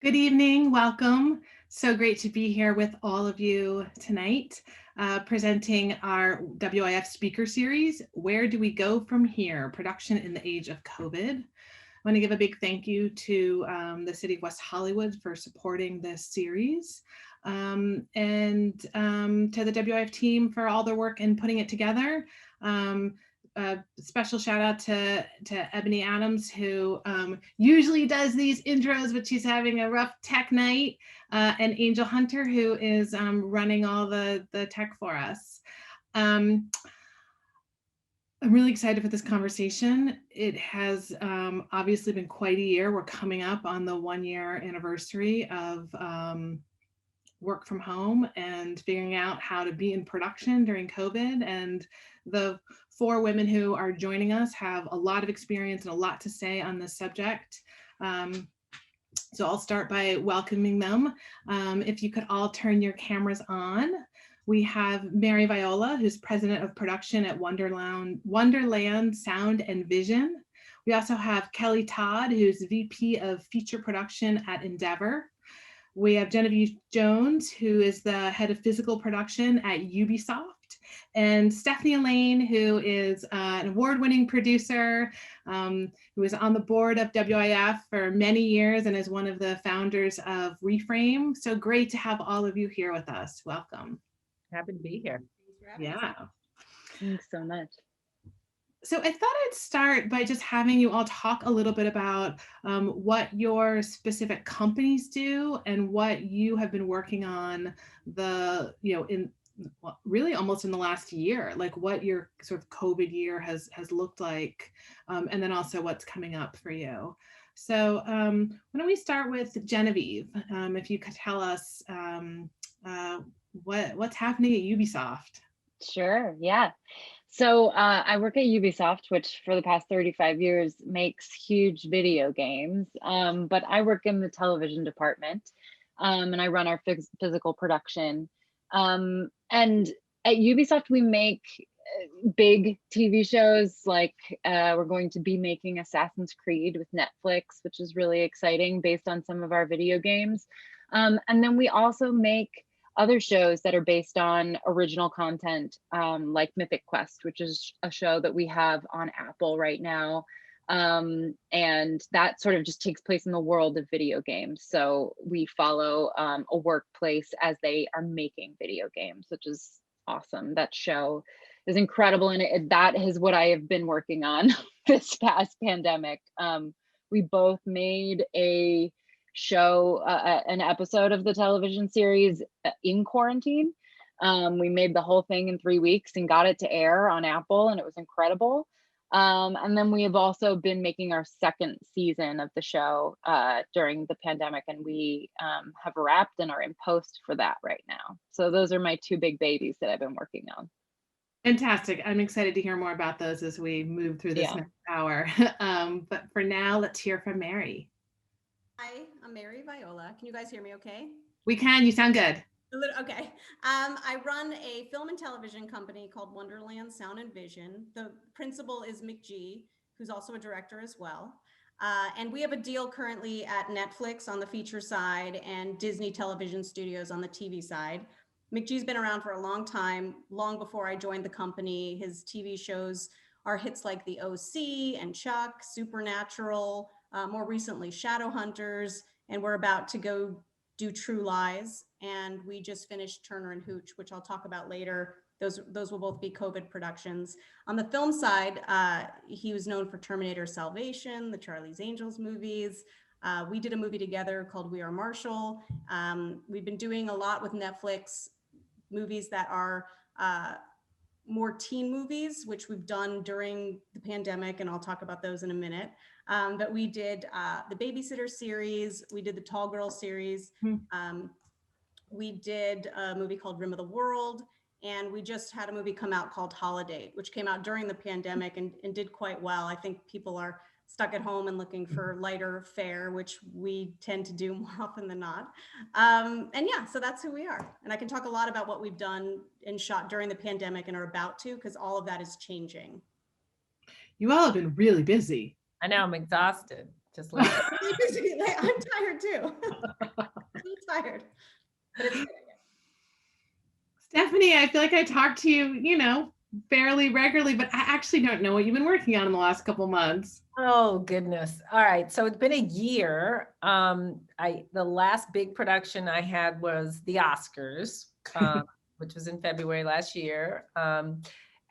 Good evening, welcome. So great to be here with all of you tonight, presenting our WIF speaker series, Where Do We Go From Here? Production in the Age of COVID. I want to give a big thank you to the City of West Hollywood for supporting this series, and to the WIF team for all their work in putting it together. A special shout out to Ebony Adams, who usually does these intros, but she's having a rough tech night, and Angel Hunter, who is running all the tech for us. I'm really excited for this conversation. It has obviously been quite a year. We're coming up on the 1-year anniversary of work from home and figuring out how to be in production during COVID. And the 4 women who are joining us have a lot of experience and a lot to say on this subject. So I'll start by welcoming them. If you could all turn your cameras on. We have Mary Viola, who's president of production at Wonderland Sound and Vision. We also have Kelly Todd, who's VP of feature production at Endeavor. We have Genevieve Jones, who is the head of physical production at UBISOFT, and Stephanie Allain, who is an award-winning producer, who is on the board of WIF for many years and is one of the founders of Reframe. So great to have all of you here with us. Welcome. Happy to be here. Yeah. Thanks so much. So I thought I'd start by just having you all talk a little bit about what your specific companies do and what you have been working on in really almost in the last year, like what your sort of COVID year has looked like, and then also what's coming up for you. So why don't we start with Genevieve, if you could tell us what's happening at UBISOFT. Sure, yeah. So I work at UBISOFT, which for the past 35 years makes huge video games, but I work in the television department, and I run our physical production. And at UBISOFT, we make big TV shows, like we're going to be making Assassin's Creed with Netflix, which is really exciting based on some of our video games. And then we also make other shows that are based on original content, like Mythic Quest, which is a show that we have on Apple right now. And that sort of just takes place in the world of video games. So we follow a workplace as they are making video games, which is awesome. That show is incredible. And that is what I have been working on this past pandemic. We both made a show, an episode of the television series in quarantine. We made the whole thing in 3 weeks and got it to air on Apple, and it was incredible. And then we have also been making our 2nd season of the show during the pandemic, and we have wrapped and are in post for that right now. So those are my 2 big babies that I've been working on. Fantastic. I'm excited to hear more about those as we move through this next hour. But for now, let's hear from Mary. Hi, I'm Mary Viola. Can you guys hear me okay? We can. You sound good. Okay. I run a film and television company called Wonderland Sound and Vision. The principal is McG, who's also a director as well. And we have a deal currently at Netflix on the feature side and Disney Television Studios on the TV side. McG's been around for a long time, long before I joined the company. His TV shows are hits like The OC and Chuck, Supernatural, more recently Shadowhunters, and we're about to go do True Lies, and we just finished Turner and Hooch, which I'll talk about later. Those will both be COVID productions. On the film side, he was known for Terminator Salvation, the Charlie's Angels movies. We did a movie together called We Are Marshall. We've been doing a lot with Netflix, movies that are more teen movies, which we've done during the pandemic, and I'll talk about those in a minute. But we did the Babysitter series, we did the Tall Girl series, we did a movie called Rim of the World, and we just had a movie come out called Holiday, which came out during the pandemic and did quite well. I think people are stuck at home and looking for lighter fare, which we tend to do more often than not. And yeah, so that's who we are. And I can talk a lot about what we've done and shot during the pandemic and are about to, because all of that is changing. You all have been really busy. I know, I'm exhausted. Just like I'm tired too. I'm tired. But it's good, I guess. Stephanie, I feel like I talk to you, fairly regularly, but I actually don't know what you've been working on in the last couple months. Oh goodness. All right. So it's been a year. The last big production I had was the Oscars, which was in February last year.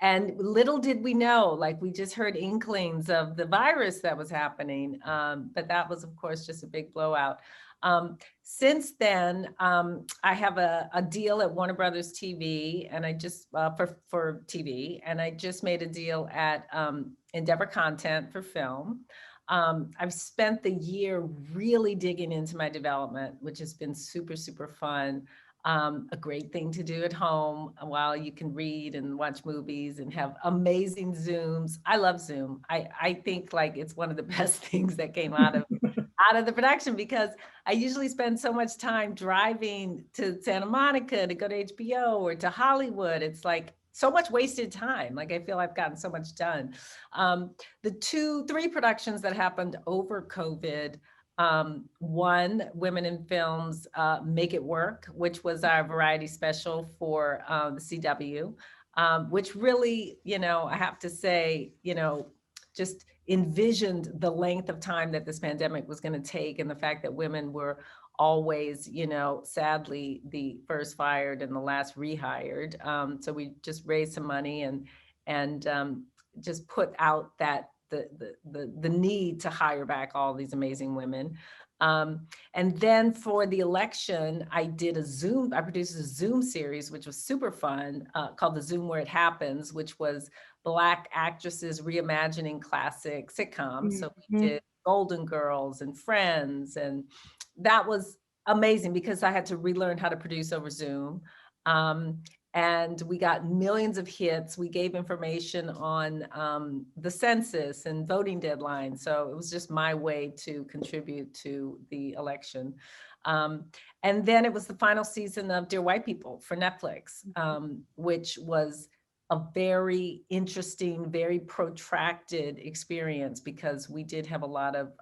And little did we know, like we just heard inklings of the virus that was happening. But that was, of course, just a big blowout. Since then, I have a deal at Warner Brothers TV, and I just for TV, and I just made a deal at Endeavor Content for film. I've spent the year really digging into my development, which has been super, super fun. A great thing to do at home while you can read and watch movies and have amazing Zooms. I love Zoom. I think like it's one of the best things that came out of the production, because I usually spend so much time driving to Santa Monica to go to HBO or to Hollywood. It's like so much wasted time. Like I feel I've gotten so much done. The 3 productions that happened over COVID, one, Women in Films, Make It Work, which was our variety special for the CW, which really, I have to say, just envisioned the length of time that this pandemic was going to take, and the fact that women were always, sadly, the first fired and the last rehired. So we just raised some money and just put out that the need to hire back all these amazing women. And then for the election, I produced a Zoom series, which was super fun, called The Zoom Where It Happens, which was Black actresses reimagining classic sitcoms. So we did Golden Girls and Friends, and that was amazing because I had to relearn how to produce over Zoom. And we got millions of hits. We gave information on the census and voting deadlines. So it was just my way to contribute to the election. And then it was the final season of Dear White People for Netflix, which was a very interesting, very protracted experience, because we did have a lot of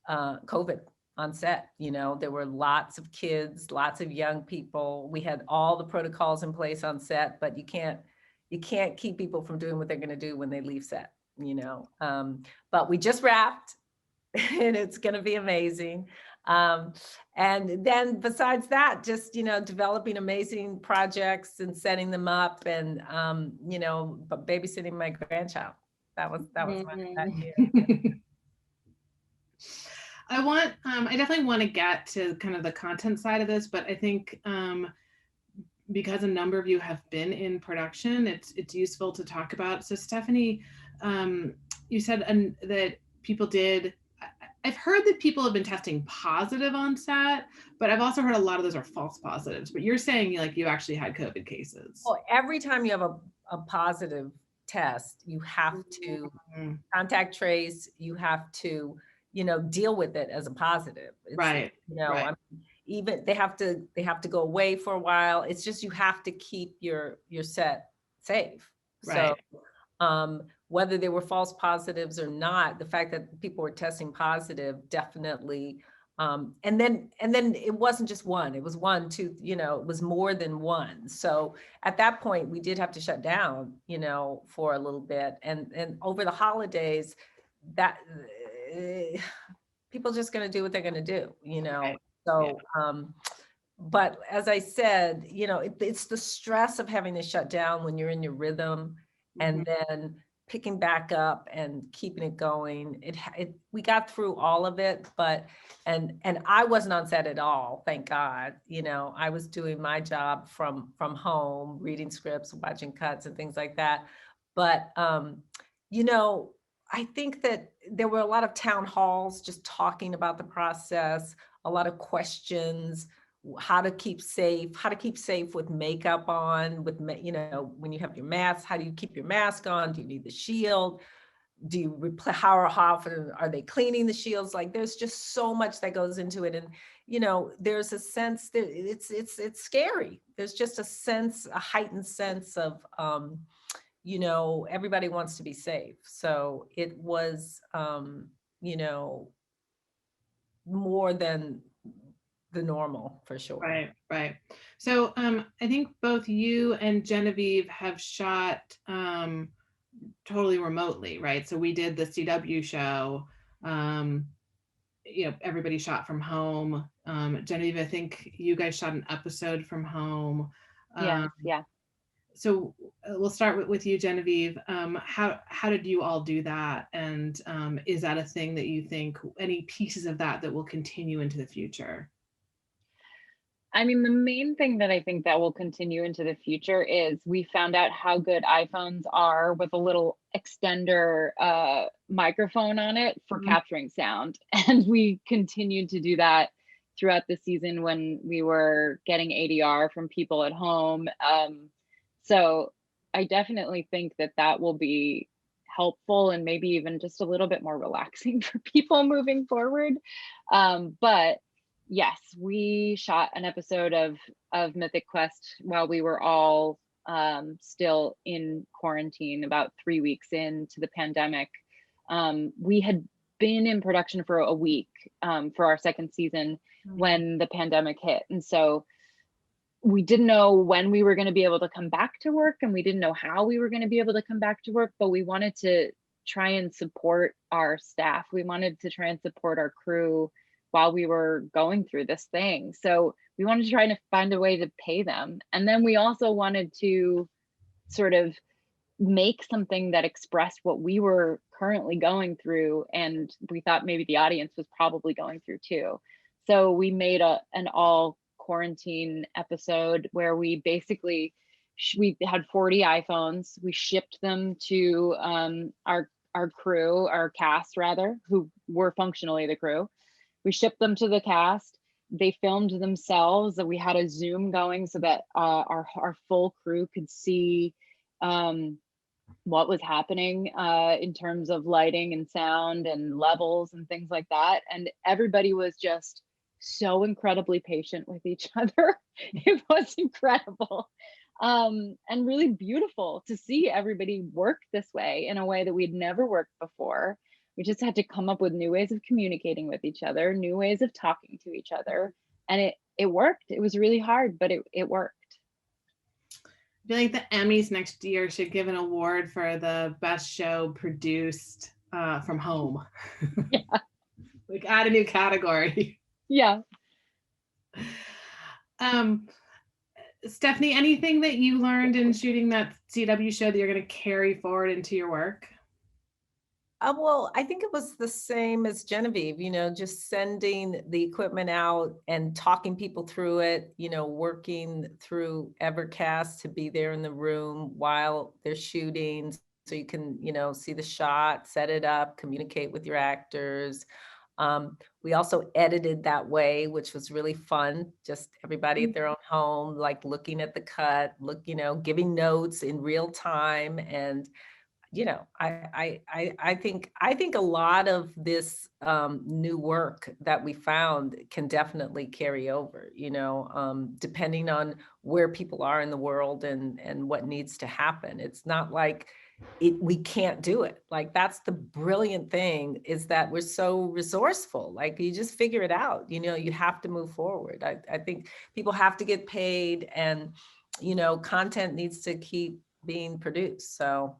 COVID on set. There were lots of kids, lots of young people. We had all the protocols in place on set, but you can't keep people from doing what they're going to do when they leave set, but we just wrapped and it's going to be amazing. And then besides that, just, developing amazing projects and setting them up, and, but babysitting my grandchild. That was that year. I definitely want to get to kind of the content side of this, but I think because a number of you have been in production, it's useful to talk about. So Stephanie, you said that people did, I've heard that people have been testing positive on set, but I've also heard a lot of those are false positives. But you're saying you actually had COVID cases. Well, every time you have a positive test, you have to contact trace, you have to, deal with it as a positive. Right. Right. Even they have to go away for a while. It's just, you have to keep your set safe. Right. So whether they were false positives or not, the fact that people were testing positive definitely. And then it wasn't just one, it was 1, 2, it was more than one. So at that point we did have to shut down, for a little bit. And over the holidays, that people just going to do what they're going to do, Right. So, but as I said, it's the stress of having to shut down when you're in your rhythm, and then picking back up and keeping it going. We got through all of it, but, and I wasn't on set at all, thank God. I was doing my job from home, reading scripts, watching cuts and things like that. But, I think that there were a lot of town halls just talking about the process, a lot of questions, how to keep safe with makeup on, with, when you have your mask, how do you keep your mask on? Do you need the shield? Do you how often are they cleaning the shields? Like, there's just so much that goes into it. And, there's a sense that it's scary. There's just a heightened sense of, everybody wants to be safe. So it was you know, more than the normal for sure. Right, right. So I think both you and Genevieve have shot totally remotely, right? So we did the CW show. You know, everybody shot from home. Genevieve, I think you guys shot an episode from home. Yes, yeah. So we'll start with you, Genevieve. How did you all do that? And is that a thing that you think, any pieces of that that will continue into the future? I mean, the main thing that I think that will continue into the future is we found out how good iPhones are with a little extender microphone on it for capturing sound. And we continued to do that throughout the season when we were getting ADR from people at home. So I definitely think that that will be helpful and maybe even just a little bit more relaxing for people moving forward. But yes, we shot an episode of Mythic Quest while we were all still in quarantine, about 3 weeks into the pandemic. We had been in production for a week for our second season when the pandemic hit. And so we didn't know when we were going to be able to come back to work, and we didn't know how we were going to be able to come back to work, but we wanted to try and support our staff. We wanted to try and support our crew while we were going through this thing. So we wanted to try to find a way to pay them. And then we also wanted to sort of make something that expressed what we were currently going through. And we thought maybe the audience was probably going through too. So we made an all quarantine episode where we basically, we had 40 iPhones. We shipped them to our crew, our cast rather, who were functionally the crew. We shipped them to the cast. They filmed themselves. We had a Zoom going so that our full crew could see what was happening in terms of lighting and sound and levels and things like that. And everybody was just so incredibly patient with each other. It was incredible. And really beautiful to see everybody work this way in a way that we'd never worked before. We just had to come up with new ways of communicating with each other, new ways of talking to each other. And it worked. It was really hard, but it worked. I feel like the Emmys next year should give an award for the best show produced from home. Yeah. Like add a new category. Yeah. Stephanie, anything that you learned in shooting that CW show that you're going to carry forward into your work? Well, I think it was the same as Genevieve, you know, just sending the equipment out and talking people through it, you know, working through Evercast to be there in the room while they're shooting. So you can, you know, see the shot, set it up, communicate with your actors. We also edited that way, which was really fun. Just everybody at their own home, like looking at the cut, you know, giving notes in real time. And you know, I think a lot of this new work that we found can definitely carry over, you know, depending on where people are in the world and what needs to happen. It's not like we can't do it. Like that's the brilliant thing, is that we're so resourceful. Like you just figure it out, you know, you have to move forward. I think people have to get paid, and, you know, content needs to keep being produced. So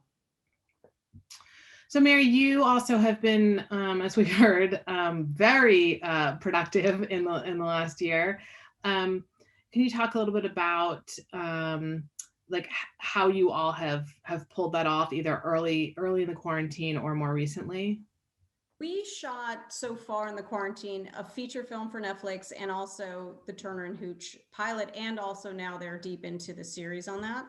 Mary, you also have been, as we heard, very productive in the last year. Can you talk a little bit about like how you all have pulled that off, either early in the quarantine or more recently? We shot so far in the quarantine a feature film for Netflix, and also the Turner and Hooch pilot, and also now they're deep into the series on that.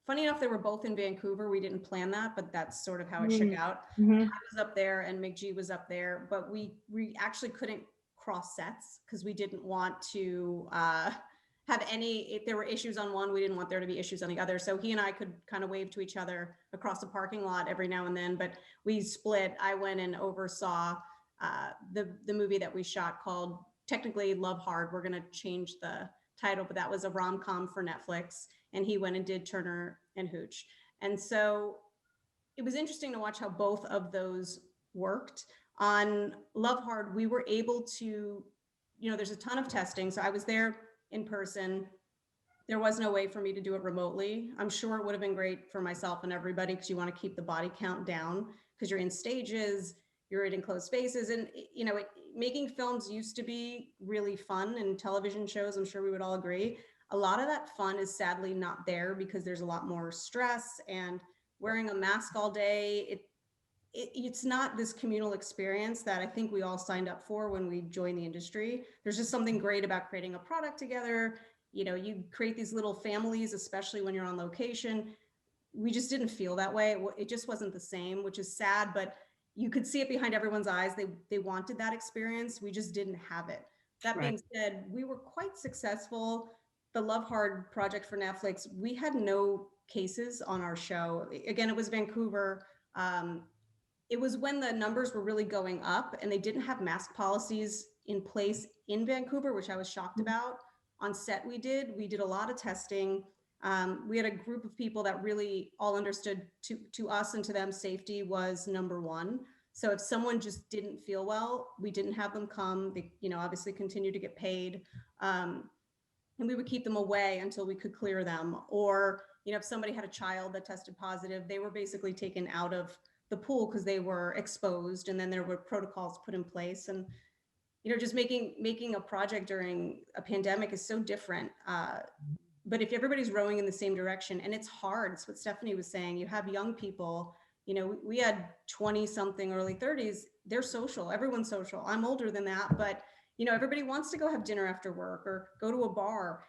Funny enough, they were both in Vancouver. We didn't plan that, but that's sort of how it shook out. Mm-hmm. I was up there and McG was up there, but we actually couldn't cross sets because we didn't want to have any, if there were issues on one, we didn't want there to be issues on the other. So he and I could kind of wave to each other across the parking lot every now and then, but we split. I went and oversaw the movie that we shot called technically Love Hard. We're going to change the title, but that was a rom-com for Netflix. And he went and did Turner and Hooch. And so it was interesting to watch how both of those worked. On Love Hard, we were able to, there's a ton of testing. So I was there in person. There was no way for me to do it remotely. I'm sure it would have been great for myself and everybody, because you want to keep the body count down, because you're in stages, you're in enclosed spaces. And, making films used to be really fun, and television shows, I'm sure we would all agree. A lot of that fun is sadly not there, because there's a lot more stress, and wearing a mask all day. It's not this communal experience that I think we all signed up for when we joined the industry. There's just something great about creating a product together. You create these little families, especially when you're on location. We just didn't feel that way. It just wasn't the same, which is sad, but you could see it behind everyone's eyes. They wanted that experience. We just didn't have it. That being said, we were quite successful. The Love Hard project for Netflix, we had no cases on our show. Again, it was Vancouver. It was when the numbers were really going up, and they didn't have mask policies in place in Vancouver, which I was shocked about. On set, we did a lot of testing. We had a group of people that really all understood, to us and to them, safety was number one. So if someone just didn't feel well, we didn't have them come. They, obviously continue to get paid. And we would keep them away until we could clear them. Or, if somebody had a child that tested positive, they were basically taken out of the pool because they were exposed, and then there were protocols put in place. And just making a project during a pandemic is so different. But if everybody's rowing in the same direction, and it's hard, it's what Stephanie was saying, you have young people, we had 20 something, early 30s, they're social, everyone's social. I'm older than that, but everybody wants to go have dinner after work or go to a bar.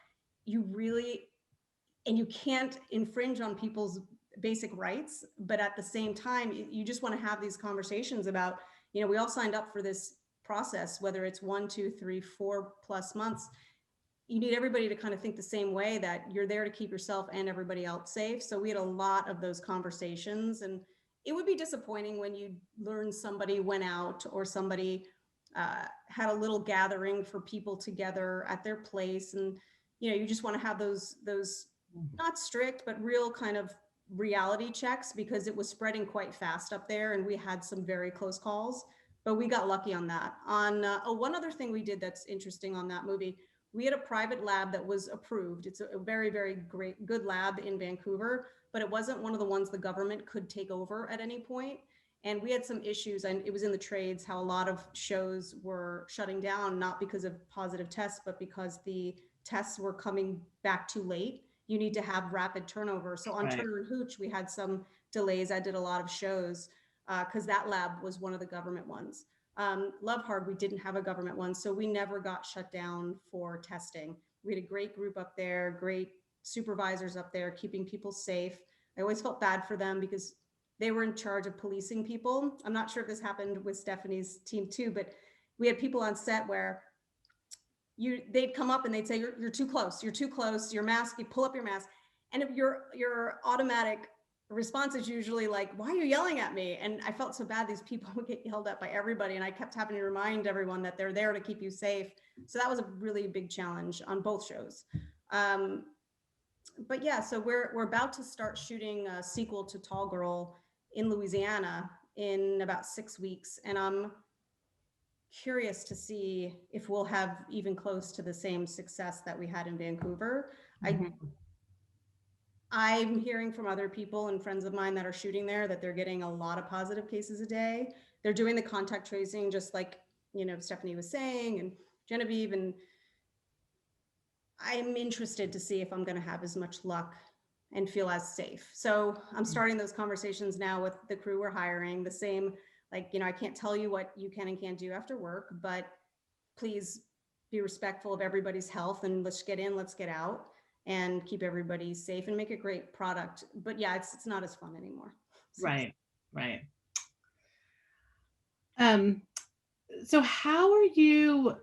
And you can't infringe on people's basic rights, but at the same time, you just want to have these conversations about, we all signed up for this process, whether it's 1, 2, 3, 4+ months. You need everybody to kind of think the same way, that you're there to keep yourself and everybody else safe. So we had a lot of those conversations, and it would be disappointing when you learn somebody went out, or somebody had a little gathering for people together at their place. And, you just want to have those not strict, but real kind of reality checks, because it was spreading quite fast up there, and we had some very close calls, but we got lucky on that. One other thing we did that's interesting on that movie, we had a private lab that was approved. It's a very, very good lab in Vancouver, but it wasn't one of the ones the government could take over at any point. And we had some issues, and it was in the trades, how a lot of shows were shutting down, not because of positive tests, but because the tests were coming back too late. You need to have rapid turnover. So on Turner and Hooch, we had some delays. I did a lot of shows because that lab was one of the government ones. Love Hard, we didn't have a government one, so we never got shut down for testing. We had a great group up there, great supervisors up there, keeping people safe. I always felt bad for them because they were in charge of policing people. I'm not sure if this happened with Stephanie's team too, but we had people on set where they'd come up and they'd say, you're too close, your mask, you pull up your mask. And if your automatic response is usually like, why are you yelling at me? And I felt so bad. These people would get yelled at by everybody. And I kept having to remind everyone that they're there to keep you safe. So that was a really big challenge on both shows. But yeah, so we're about to start shooting a sequel to Tall Girl in Louisiana in about 6 weeks. And I'm curious to see if we'll have even close to the same success that we had in Vancouver. I'm hearing from other people and friends of mine that are shooting there that they're getting a lot of positive cases a day. They're doing the contact tracing, just like, Stephanie was saying, and Genevieve, and I'm interested to see if I'm going to have as much luck and feel as safe. So I'm starting those conversations now with the crew we're hiring, the same, like, I can't tell you what you can and can't do after work, but please be respectful of everybody's health, and let's get in, let's get out, and keep everybody safe and make a great product. But yeah, it's not as fun anymore. So. Right. So how are you,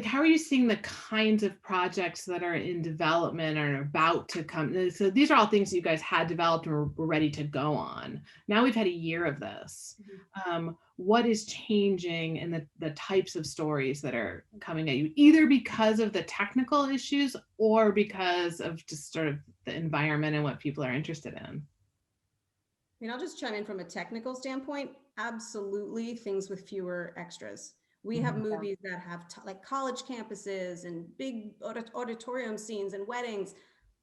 how are you seeing the kinds of projects that are in development or about to come? So these are all things you guys had developed and were ready to go on. Now we've had a year of this. Mm-hmm. What is changing in the types of stories that are coming at you, either because of the technical issues or because of just sort of the environment and what people are interested in? mean, I'll just chime in from a technical standpoint. Absolutely, things with fewer extras. We have movies that have like college campuses and big auditorium scenes and weddings.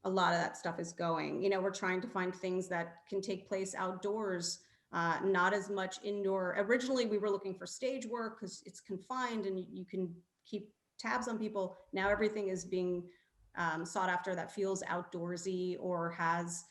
A lot of that stuff is going. You know, we're trying to find things that can take place outdoors, not as much indoor. Originally, we were looking for stage work because it's confined and you can keep tabs on people. Now everything is being sought after that feels outdoorsy or has,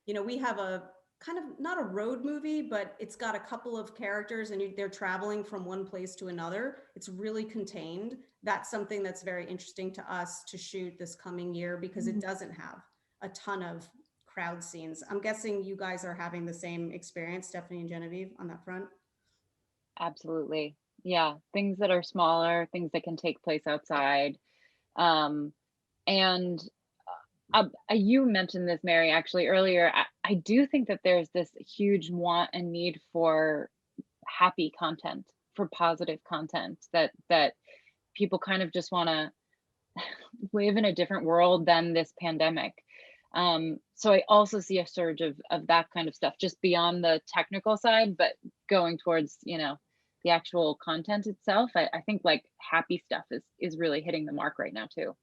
you know, we have a kind of not a road movie, but it's got a couple of characters and they're traveling from one place to another. It's really contained. That's something that's very interesting to us to shoot this coming year because it doesn't have a ton of crowd scenes. I'm guessing you guys are having the same experience, Stephanie and Genevieve, on that front. Absolutely. Yeah, things that are smaller, things that can take place outside. And you mentioned this, Mary, actually earlier. I do think that there's this huge want and need for happy content, for positive content, that people kind of just want to live in a different world than this pandemic. So I also see a surge of that kind of stuff, just beyond the technical side, but going towards, you know, the actual content itself. I think like happy stuff is really hitting the mark right now too.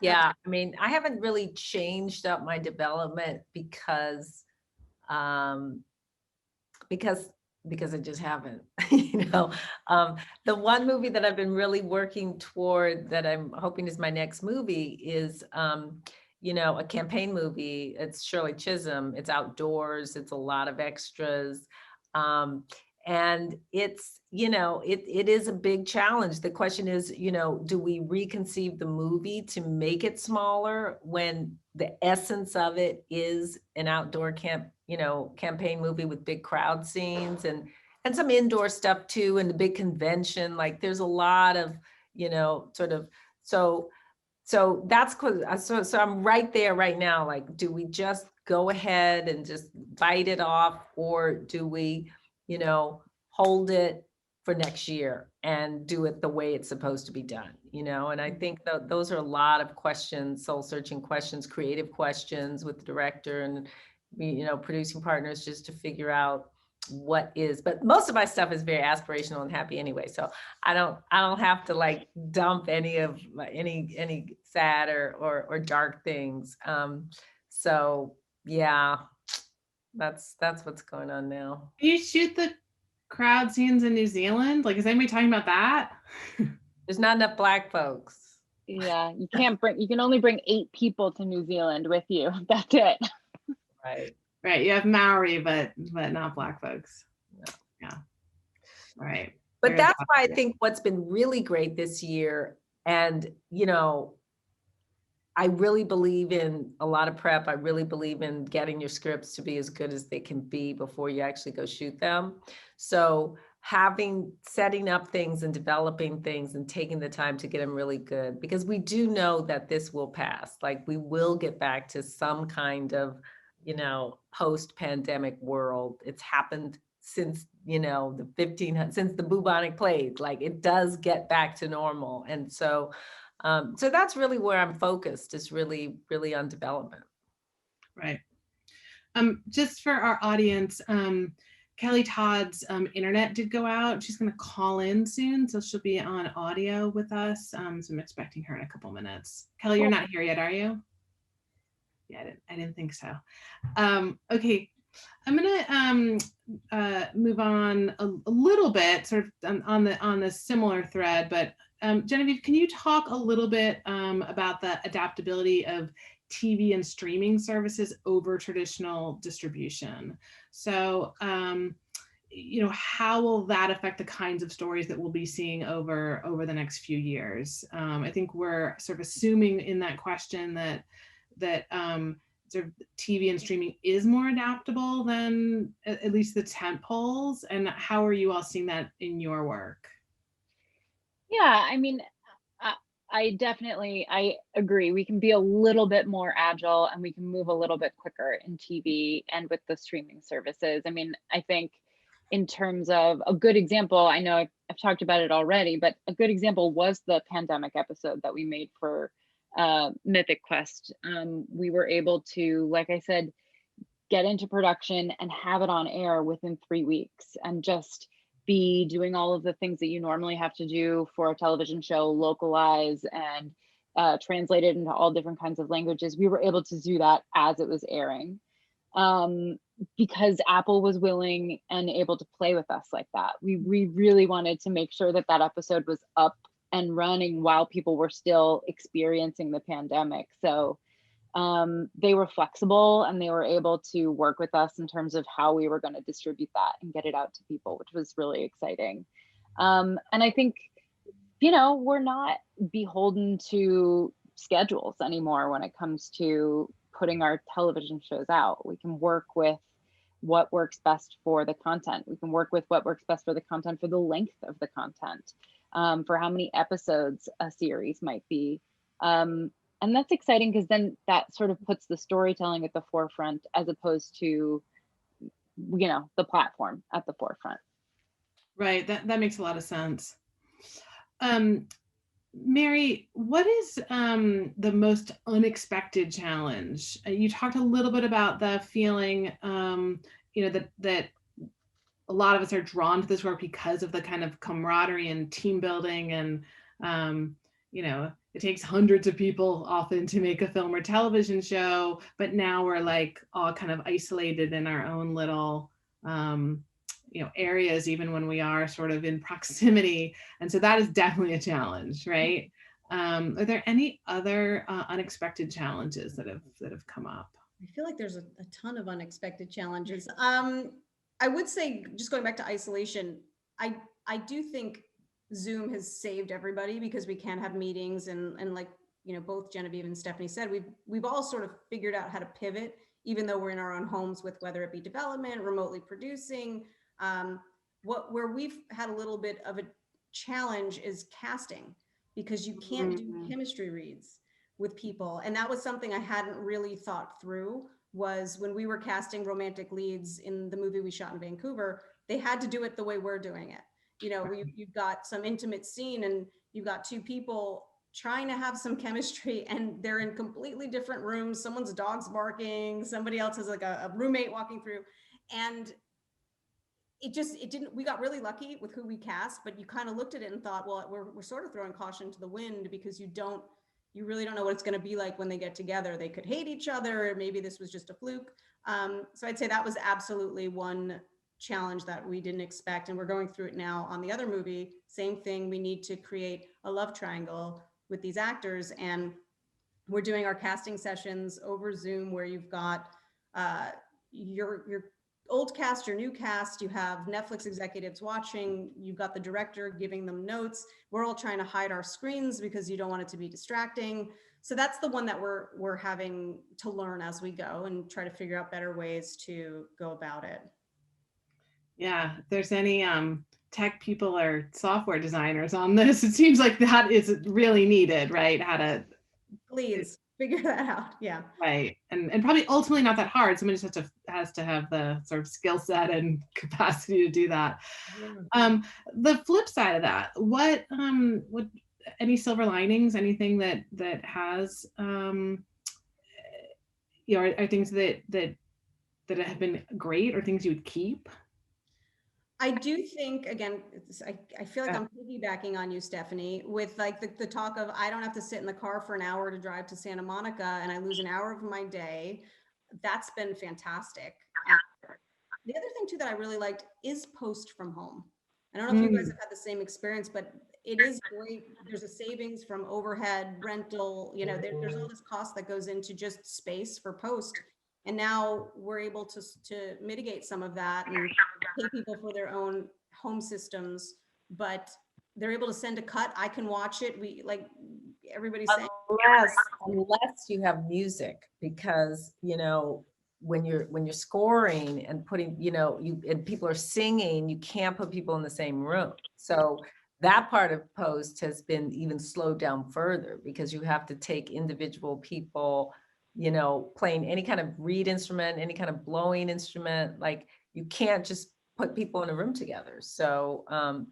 Yeah, I mean, I haven't really changed up my development because I just haven't, you know. The one movie that I've been really working toward that I'm hoping is my next movie is, you know, a campaign movie. It's Shirley Chisholm. It's outdoors. It's a lot of extras. And it's, you know, it is a big challenge. The question is, you know, do we reconceive the movie to make it smaller when the essence of it is an outdoor campaign movie with big crowd scenes and some indoor stuff too, and the big convention? Like there's a lot of, you know, sort of, so that's so I'm right there right now. Like, do we just go ahead and just bite it off, or do we, you know, hold it for next year and do it the way it's supposed to be done, you know? And I think that those are a lot of questions, soul searching questions, creative questions with the director and, you know, producing partners, just to figure out what is, but most of my stuff is very aspirational and happy anyway. So I don't have to like dump any of any sad or dark things. So yeah, that's what's going on now. Do you shoot the crowd scenes in New Zealand? Like, is anybody talking about that? There's not enough Black folks. Yeah, you can only bring 8 people to New Zealand with you. That's it. Right. You have Maori, but not Black folks. No. Yeah. All right. But that's why I think what's been really great this year, and, you know, I really believe in a lot of prep. I really believe in getting your scripts to be as good as they can be before you actually go shoot them. So setting up things and developing things and taking the time to get them really good, because we do know that this will pass. Like we will get back to some kind of, you know, post-pandemic world. It's happened since, you know, since the bubonic plague. Like it does get back to normal. And so that's really where I'm focused, is really, really on development. Right. Just for our audience, Kelly Todd's internet did go out. She's going to call in soon, so she'll be on audio with us. So I'm expecting her in a couple minutes. Kelly, you're not here yet, are you? Yeah, I didn't think so. Okay, I'm going to move on a little bit, sort of on the similar thread, but Genevieve, can you talk a little bit about the adaptability of TV and streaming services over traditional distribution? So, you know, how will that affect the kinds of stories that we'll be seeing over the next few years? I think we're sort of assuming in that question that sort of TV and streaming is more adaptable than at least the tent poles. And how are you all seeing that in your work? Yeah, I mean, I agree. We can be a little bit more agile and we can move a little bit quicker in TV and with the streaming services. I mean, I think in terms of a good example, I know I've talked about it already, but a good example was the pandemic episode that we made for Mythic Quest. We were able to, like I said, get into production and have it on air within 3 weeks and just be doing all of the things that you normally have to do for a television show, localize and translate it into all different kinds of languages. We were able to do that as it was airing, because Apple was willing and able to play with us like that. We really wanted to make sure that that episode was up and running while people were still experiencing the pandemic. So they were flexible and they were able to work with us in terms of how we were going to distribute that and get it out to people, which was really exciting. And I think, you know, we're not beholden to schedules anymore when it comes to putting our television shows out. We can work with what works best for the content. We can work with what works best for the content, for the length of the content, for how many episodes a series might be. And that's exciting because then that sort of puts the storytelling at the forefront as opposed to, you know, the platform at the forefront. Right, that makes a lot of sense. Mary, what is the most unexpected challenge? You talked a little bit about the feeling, you know, that a lot of us are drawn to this work because of the kind of camaraderie and team building, and you know, it takes hundreds of people often to make a film or television show, but now we're like all kind of isolated in our own little you know, areas, even when we are sort of in proximity. And so that is definitely a challenge, right? Are there any other unexpected challenges that have come up? I feel like there's a ton of unexpected challenges. I would say, just going back to isolation, I do think Zoom has saved everybody because we can have meetings, and like, you know, both Genevieve and Stephanie said, we've all sort of figured out how to pivot, even though we're in our own homes, with whether it be development, remotely producing. Where we've had a little bit of a challenge is casting, because you can't do chemistry reads with people. And that was something I hadn't really thought through, was when we were casting romantic leads in the movie we shot in Vancouver, they had to do it the way we're doing it. You know, you've got some intimate scene and you've got two people trying to have some chemistry and they're in completely different rooms. Someone's dog's barking, somebody else has like a roommate walking through. And it didn't, we got really lucky with who we cast, but you kind of looked at it and thought, well, we're sort of throwing caution to the wind, because you really don't know what it's going to be like when they get together. They could hate each other, or maybe this was just a fluke. So I'd say that was absolutely one challenge that we didn't expect. And we're going through it now on the other movie. Same thing. We need to create a love triangle with these actors. And we're doing our casting sessions over Zoom, where you've got your old cast, your new cast, you have Netflix executives watching, you've got the director giving them notes. We're all trying to hide our screens because you don't want it to be distracting. So that's the one that we're having to learn as we go and try to figure out better ways to go about it. Yeah, if there's any tech people or software designers on this, it seems like that is really needed, right? How to please figure that out. Yeah. Right. And probably ultimately not that hard. Somebody just has to have the sort of skill set and capacity to do that. The flip side of that, what any silver linings, anything that has you know, are things that have been great, or things you would keep? I do think, again, I feel like I'm piggybacking on you, Stephanie, with like the talk of, I don't have to sit in the car for an hour to drive to Santa Monica and I lose an hour of my day. That's been fantastic. The other thing too that I really liked is post from home. I don't know if you guys have had the same experience, but it is great. There's a savings from overhead, rental, you know, there's all this cost that goes into just space for post. And now we're able to mitigate some of that and pay people for their own home systems, but they're able to send a cut. I can watch it. We, like everybody's saying, unless you have music, because, you know, when you're scoring and putting, you know, and people are singing, you can't put people in the same room. So that part of post has been even slowed down further, because you have to take individual people, you know, playing any kind of reed instrument, any kind of blowing instrument. Like, you can't just put people in a room together. So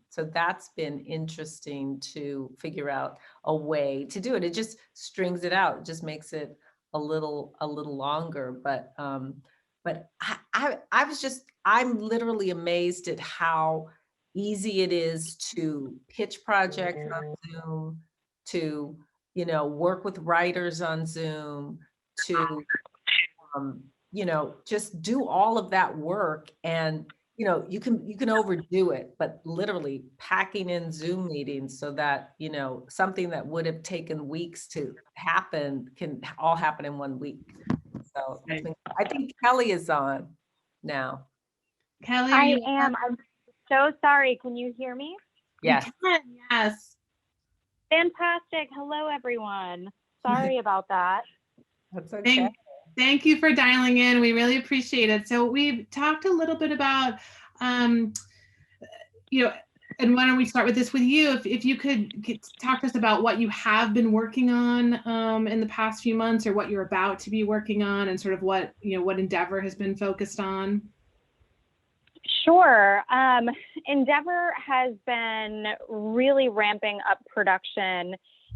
so that's been interesting to figure out a way to do it. It just strings it out. It just makes it a little longer. But But I'm literally amazed at how easy it is to pitch projects on Zoom, to, work with writers on Zoom, to, just do all of that work. And, you can overdo it, but literally packing in Zoom meetings so that, something that would have taken weeks to happen can all happen in 1 week. So I think Kelly is on now. Kelly, I am. I'm so sorry. Can you hear me? Yes. Yes. Fantastic. Hello, everyone. Sorry about that. That's okay. Thank you for dialing in. We really appreciate it. So we've talked a little bit about, and why don't we start with this with you? If you could talk to us about what you have been working on in the past few months, or what you're about to be working on, and sort of what Endeavor has been focused on. Sure. Endeavor has been really ramping up production.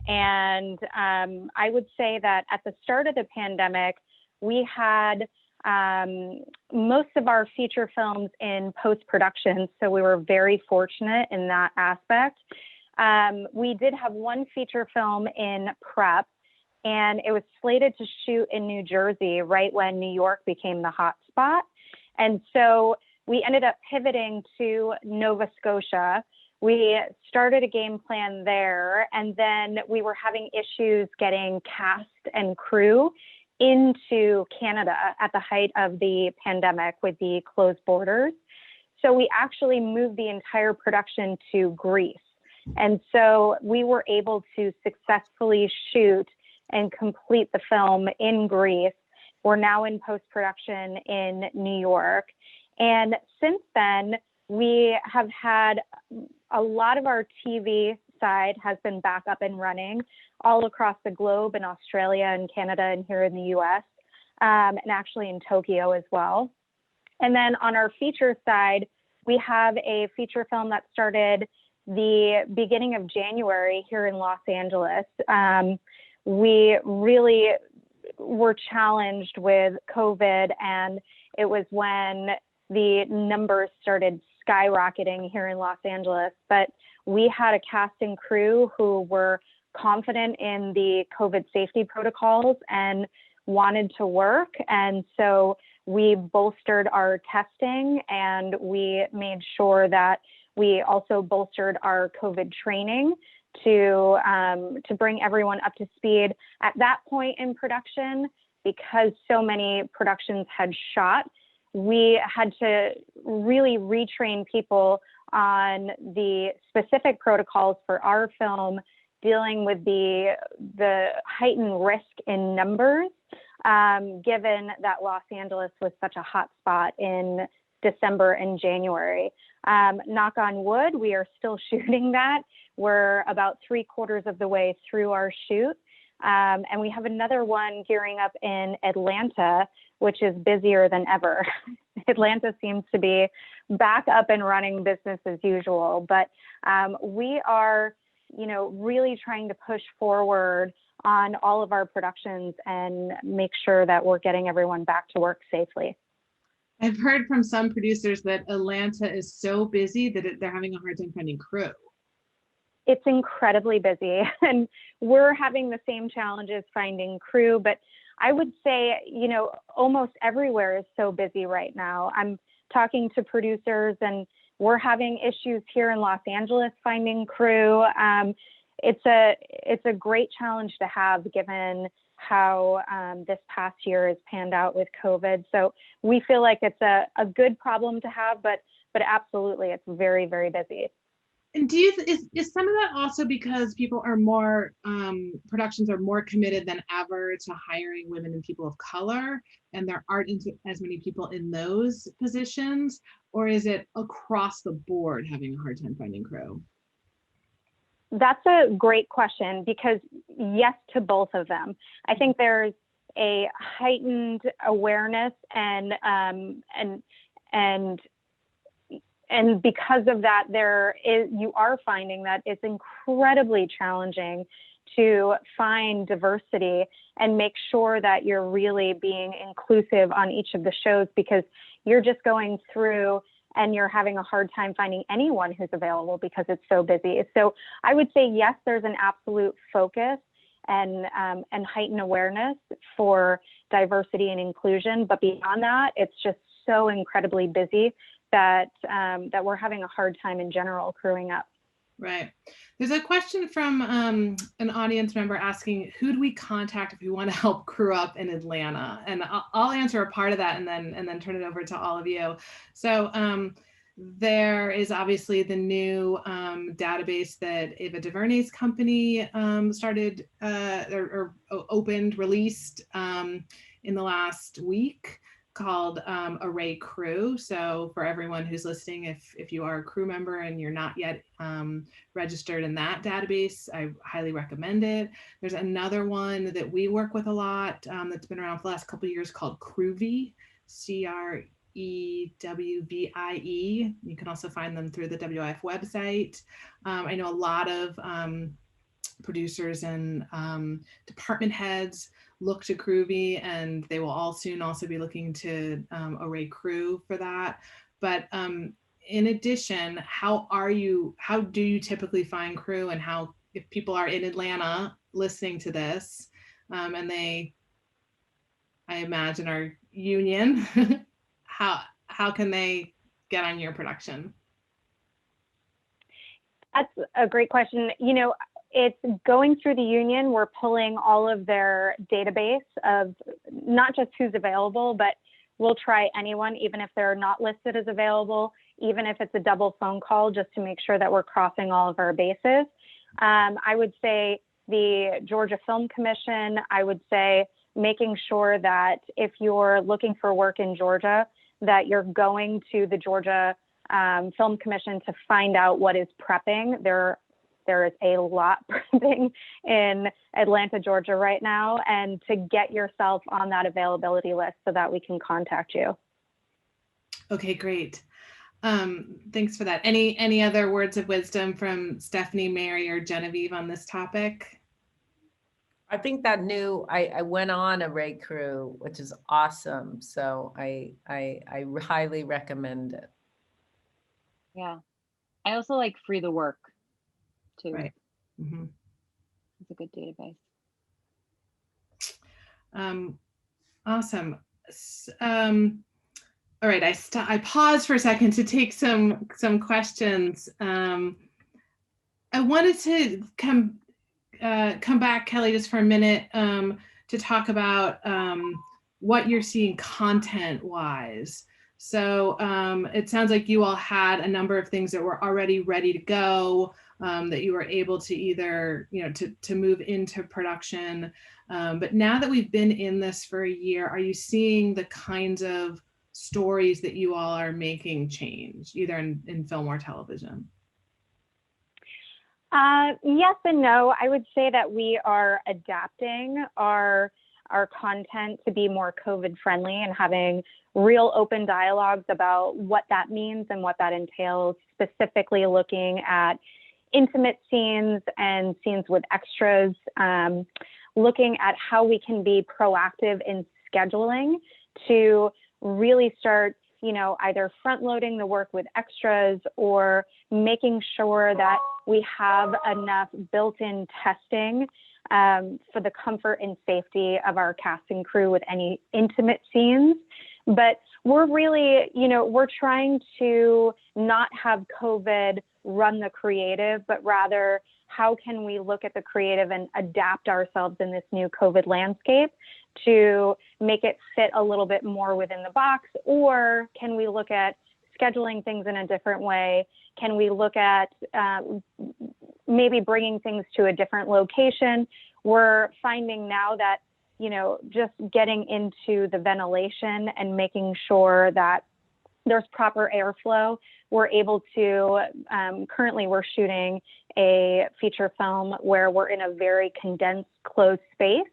And I would say that at the start of the pandemic, we had most of our feature films in post-production. So we were very fortunate in that aspect. We did have one feature film in prep, and it was slated to shoot in New Jersey right when New York became the hot spot. And so we ended up pivoting to Nova Scotia. We started a game plan there, and then we were having issues getting cast and crew into Canada at the height of the pandemic with the closed borders. So we actually moved the entire production to Greece. And so we were able to successfully shoot and complete the film in Greece. We're now in post-production in New York. And since then, we have had a lot of our TV side has been back up and running all across the globe, in Australia and Canada and here in the US, and actually in Tokyo as well. And then on our feature side, we have a feature film that started the beginning of January here in Los Angeles. We really were challenged with COVID, and it was when the numbers started skyrocketing here in Los Angeles. But we had a cast and crew who were confident in the COVID safety protocols and wanted to work. And so we bolstered our testing, and we made sure that we also bolstered our COVID training to bring everyone up to speed. At that point in production, because so many productions had shot, we had to really retrain people on the specific protocols for our film, dealing with the heightened risk in numbers, given that Los Angeles was such a hot spot in December and January. Knock on wood, we are still shooting that. We're about 3/4 of the way through our shoot. And we have another one gearing up in Atlanta, which is busier than ever. Atlanta seems to be back up and running business as usual, but we are, really trying to push forward on all of our productions and make sure that we're getting everyone back to work safely. I've heard from some producers that Atlanta is so busy that they're having a hard time finding crew. It's incredibly busy, and we're having the same challenges finding crew, but I would say, almost everywhere is so busy right now. I'm talking to producers, and we're having issues here in Los Angeles finding crew. It's a great challenge to have, given how this past year has panned out with COVID. So we feel like it's a good problem to have, but absolutely, it's very, very busy. And is some of that also because people are more, productions are more committed than ever to hiring women and people of color, and there aren't as many people in those positions? Or is it across the board having a hard time finding crew? That's a great question, because yes to both of them. I think there's a heightened awareness and because of that, you are finding that it's incredibly challenging to find diversity and make sure that you're really being inclusive on each of the shows, because you're just going through and you're having a hard time finding anyone who's available because it's so busy. So I would say, yes, there's an absolute focus and heightened awareness for diversity and inclusion. But beyond that, it's just so incredibly busy that we're having a hard time in general crewing up. Right. There's a question from an audience member asking, who do we contact if we want to help crew up in Atlanta? And I'll answer a part of that and then turn it over to all of you. So there is obviously the new database that Ava DuVernay's company started or opened, released in the last week, called Array Crew. So for everyone who's listening, if you are a crew member and you're not yet registered in that database, I highly recommend it. There's another one that we work with a lot that's been around for the last couple of years called Crewvie, CREWVIE. You can also find them through the WIF website. I know a lot of producers and department heads look to Crewvie, and they will all soon also be looking to Array Crew for that. But in addition, how do you typically find crew, and how, if people are in Atlanta listening to this and they, I imagine, are union, how can they get on your production? That's a great question. It's going through the union. We're pulling all of their database of not just who's available, but we'll try anyone, even if they're not listed as available, even if it's a double phone call, just to make sure that we're crossing all of our bases. I would say the Georgia Film Commission, I would say making sure that if you're looking for work in Georgia, that you're going to the Georgia Film Commission to find out what is prepping. There is a lot prepping in Atlanta, Georgia right now, and to get yourself on that availability list so that we can contact you. Okay, great. Thanks for that. Any other words of wisdom from Stephanie, Mary, or Genevieve on this topic? I think that I went on Array Crew, which is awesome. So I highly recommend it. Yeah. I also like Free the Work too. Right. Mm-hmm. It's a good database. Awesome. All right, I paused for a second to take some questions. I wanted to come back, Kelly, just for a minute to talk about what you're seeing content-wise. So it sounds like you all had a number of things that were already ready to go, that you were able to either, to move into production. But now that we've been in this for a year, are you seeing the kinds of stories that you all are making change, either in film or television? Yes and no. I would say that we are adapting our content to be more COVID friendly and having real open dialogues about what that means and what that entails, specifically looking at intimate scenes and scenes with extras, looking at how we can be proactive in scheduling to really start, either front loading the work with extras or making sure that we have enough built-in testing for the comfort and safety of our cast and crew with any intimate scenes. But we're really, we're trying to not have COVID run the creative, but rather how can we look at the creative and adapt ourselves in this new COVID landscape to make it fit a little bit more within the box? Or can we look at scheduling things in a different way? Can we look at maybe bringing things to a different location? We're finding now that, just getting into the ventilation and making sure that there's proper airflow. We're able to, currently we're shooting a feature film where we're in a very condensed, closed space.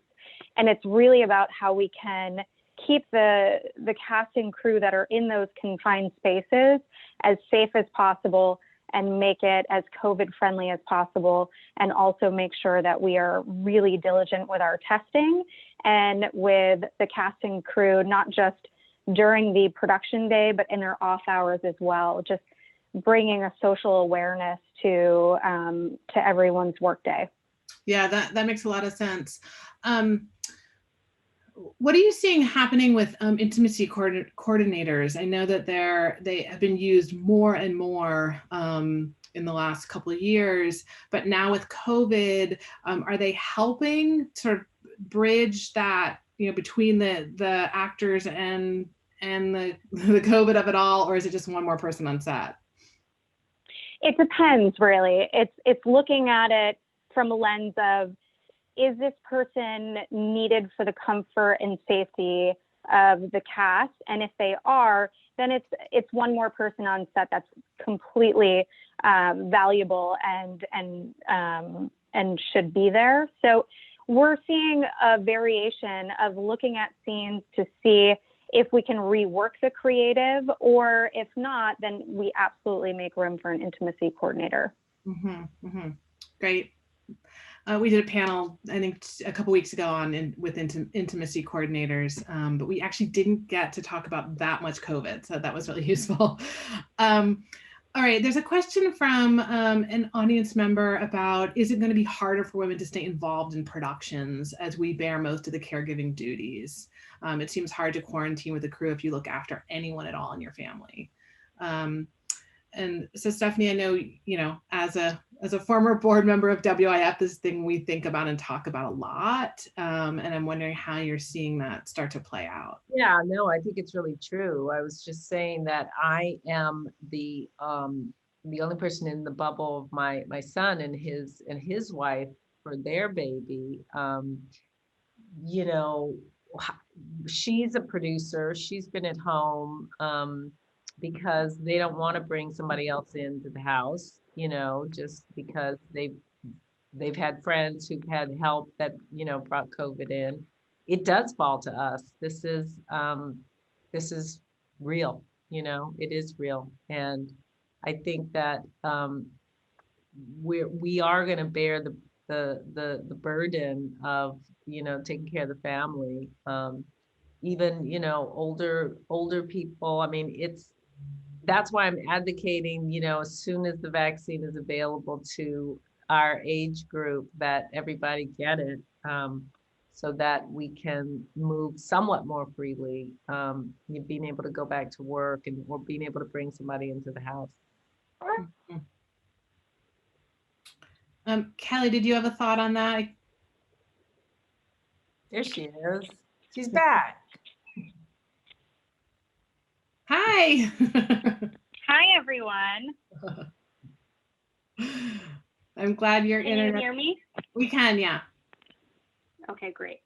And it's really about how we can keep the cast and crew that are in those confined spaces as safe as possible and make it as COVID friendly as possible, and also make sure that we are really diligent with our testing and with the cast and crew, not just during the production day, but in their off hours as well, just bringing a social awareness to everyone's workday. Yeah, that makes a lot of sense. What are you seeing happening with intimacy coordinators? I know that they have been used more and more in the last couple of years, but now with COVID, are they helping sort of bridge that, you know, between the actors and the COVID of it all, or is it just one more person on set? It depends, really. It's looking at it from a lens of, is this person needed for the comfort and safety of the cast? And if they are, then it's one more person on set that's completely valuable and should be there. So we're seeing a variation of looking at scenes to see if we can rework the creative, or if not, then we absolutely make room for an intimacy coordinator. Mm-hmm, mm-hmm. Great. We did a panel, I think, a couple weeks ago with intimacy coordinators, but we actually didn't get to talk about that much COVID, so that was really useful. All right, there's a question from an audience member about, is it going to be harder for women to stay involved in productions as we bear most of the caregiving duties? It seems hard to quarantine with a crew if you look after anyone at all in your family. And so Stephanie, I know, you know, as a former board member of WIF, this thing we think about and talk about a lot. And I'm wondering how you're seeing that start to play out. Yeah, no, I think it's really true. I was just saying that I am the only person in the bubble of my son and his wife for their baby. You know, she's a producer. She's been at home because they don't want to bring somebody else into the house, you know, just because they've had friends who've had help that, you know, brought COVID in. It does fall to us. This is real, you know, it is real. And I think that we are going to bear the burden of, you know, taking care of the family. Even, you know, older people. I mean, that's why I'm advocating, you know, as soon as the vaccine is available to our age group, that everybody get it, so that we can move somewhat more freely, being able to go back to work or being able to bring somebody into the house. Kelly, did you have a thought on that? There she is. She's back. Hi. Hi, everyone. I'm glad you're Can you hear me? We can, yeah. Okay, great.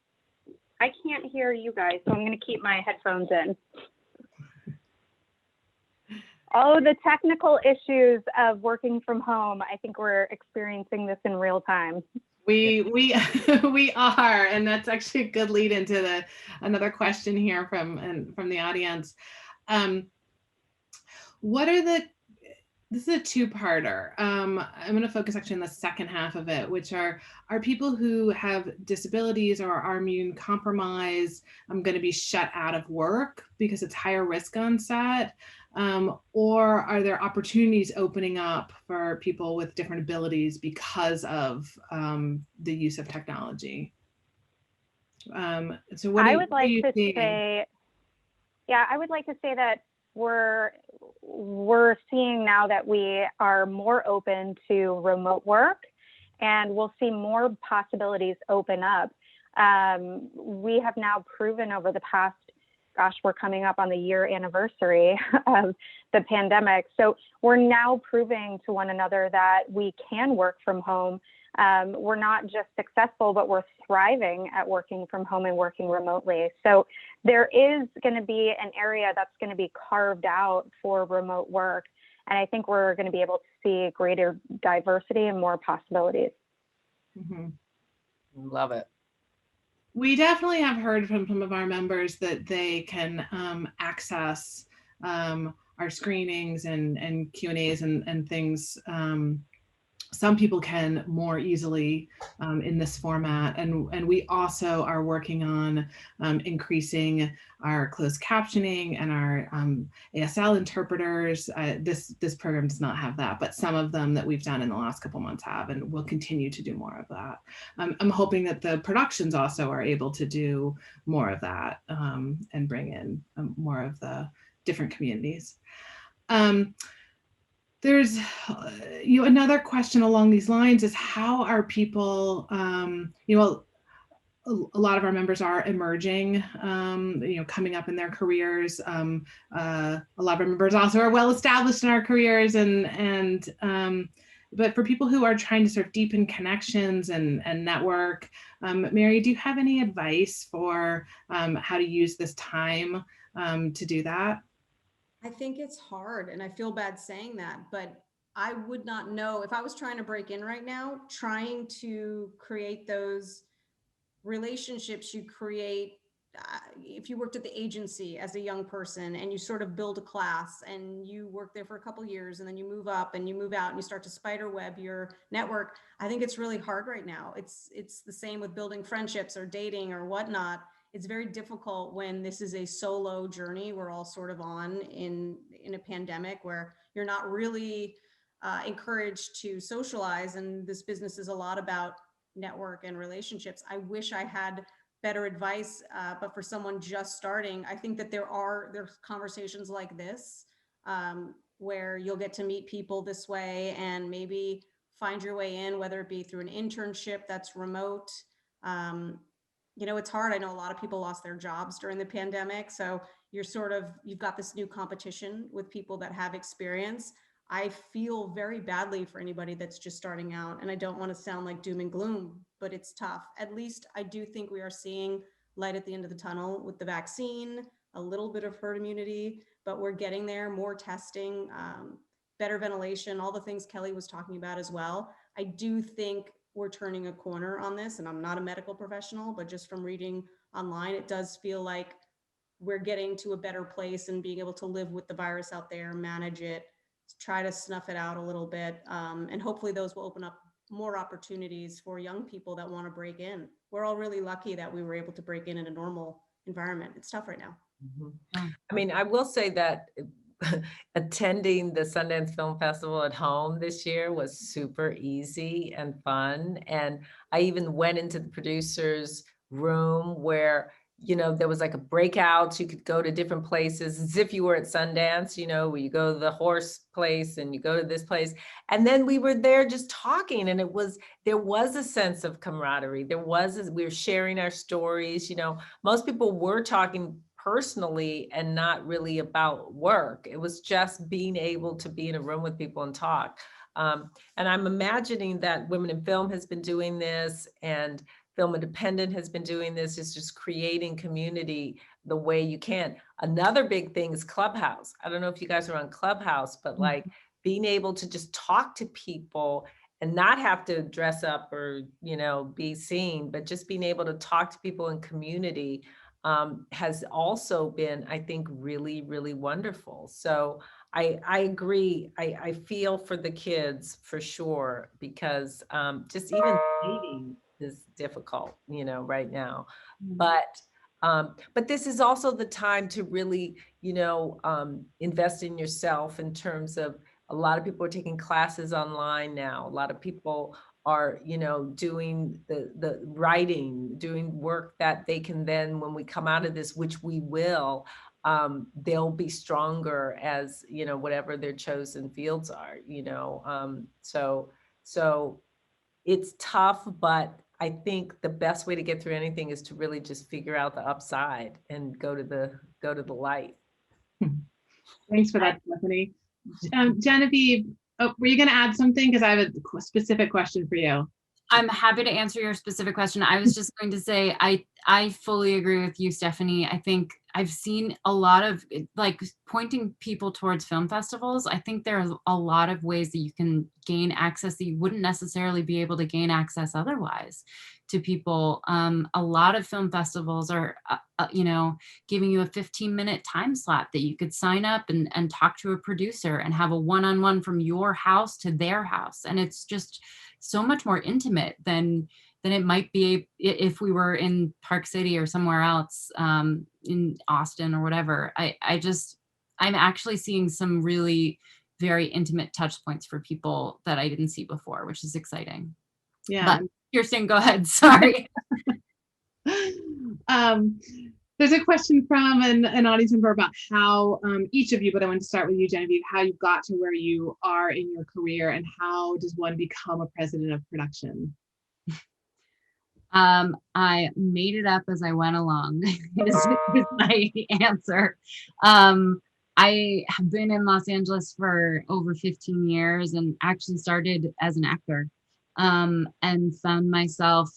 I can't hear you guys, so I'm going to keep my headphones in. Oh, the technical issues of working from home. I think we're experiencing this in real time. We are, and that's actually a good lead into another question here from the audience. This is a two-parter. I'm going to focus actually on the second half of it, which are people who have disabilities or are immune compromised going to be shut out of work because it's higher risk on set? Or are there opportunities opening up for people with different abilities because of the use of technology? So what I would like to seeing? say, yeah, I would like to say that we're seeing now that we are more open to remote work, and we'll see more possibilities open up. We have now proven over the past, gosh, we're coming up on the year anniversary of the pandemic. So we're now proving to one another that we can work from home. We're not just successful, but we're thriving at working from home and working remotely. So there is going to be an area that's going to be carved out for remote work. And I think we're going to be able to see greater diversity and more possibilities. Mm-hmm. Love it. We definitely have heard from some of our members that they can access our screenings and Q&As and things, some people can more easily in this format. And we also are working on increasing our closed captioning and our ASL interpreters. This program does not have that, but some of them that we've done in the last couple months have, and we'll continue to do more of that. I'm hoping that the productions also are able to do more of that and bring in more of the different communities. There's another question along these lines is, how are people, a lot of our members are emerging, coming up in their careers. A lot of our members also are well established in our careers, but for people who are trying to sort of deepen connections and network, Mary, do you have any advice for how to use this time to do that? I think it's hard, and I feel bad saying that, but I would not know if I was trying to break in right now, trying to create those relationships you create. If you worked at the agency as a young person and you sort of build a class and you work there for a couple of years and then you move up and you move out and you start to spider web your network, I think it's really hard right now. It's the same with building friendships or dating or whatnot. It's very difficult when this is a solo journey we're all sort of on in a pandemic where you're not really encouraged to socialize. And this business is a lot about network and relationships. I wish I had better advice, but for someone just starting, I think that there's conversations like this where you'll get to meet people this way and maybe find your way in, whether it be through an internship that's remote. It's hard. I know a lot of people lost their jobs during the pandemic. So you've got this new competition with people that have experience. I feel very badly for anybody that's just starting out, and I don't want to sound like doom and gloom, but it's tough. At least I do think we are seeing light at the end of the tunnel with the vaccine, a little bit of herd immunity, but we're getting there, more testing, better ventilation, all the things Kelly was talking about as well. I do think we're turning a corner on this, and I'm not a medical professional, but just from reading online, it does feel like we're getting to a better place and being able to live with the virus out there, manage it, try to snuff it out a little bit. And hopefully those will open up more opportunities for young people that want to break in. We're all really lucky that we were able to break in a normal environment. It's tough right now. Mm-hmm. I mean, I will say that attending the Sundance Film Festival at home this year was super easy and fun. And I even went into the producer's room where, there was like a breakout. You could go to different places as if you were at Sundance, where you go to the horse place and you go to this place. And then we were there just talking, and there was a sense of camaraderie. We were sharing our stories. Most people were talking personally and not really about work. It was just being able to be in a room with people and talk. And I'm imagining that Women in Film has been doing this, and Film Independent has been doing this, is just creating community the way you can. Another big thing is Clubhouse. I don't know if you guys are on Clubhouse, but like being able to just talk to people and not have to dress up or, be seen, but just being able to talk to people in community has also been, I think, really, really wonderful. So I agree. I feel for the kids for sure, because just even dating is difficult, right now. But this is also the time to really, invest in yourself in terms of, a lot of people are taking classes online now. A lot of people are, doing the writing, doing work that they can then, when we come out of this, which we will, they'll be stronger as, whatever their chosen fields are, so it's tough, but I think the best way to get through anything is to really just figure out the upside and go to the light. Thanks for that, Stephanie. Genevieve, were you going to add something? Because I have a specific question for you. I'm happy to answer your specific question. I was just going to say, I fully agree with you, Stephanie. I think I've seen a lot of like pointing people towards film festivals. I think there's a lot of ways that you can gain access that you wouldn't necessarily be able to gain access otherwise to people. A lot of film festivals are, giving you a 15-minute time slot that you could sign up and talk to a producer and have a one-on-one from your house to their house. And it's just so much more intimate than it might be if we were in Park City or somewhere else, in Austin or whatever. I'm actually seeing some really very intimate touch points for people that I didn't see before, which is exciting. Yeah. But Kirsten, go ahead. Sorry. There's a question from an audience member about how each of you, but I want to start with you, Genevieve, how you got to where you are in your career and how does one become a president of production? I made it up as I went along is my answer. I have been in Los Angeles for over 15 years and actually started as an actor, and found myself,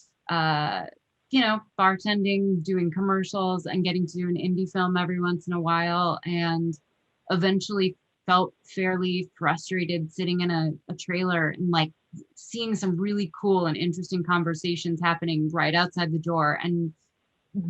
bartending, doing commercials and getting to do an indie film every once in a while, and eventually felt fairly frustrated sitting in a trailer and like seeing some really cool and interesting conversations happening right outside the door and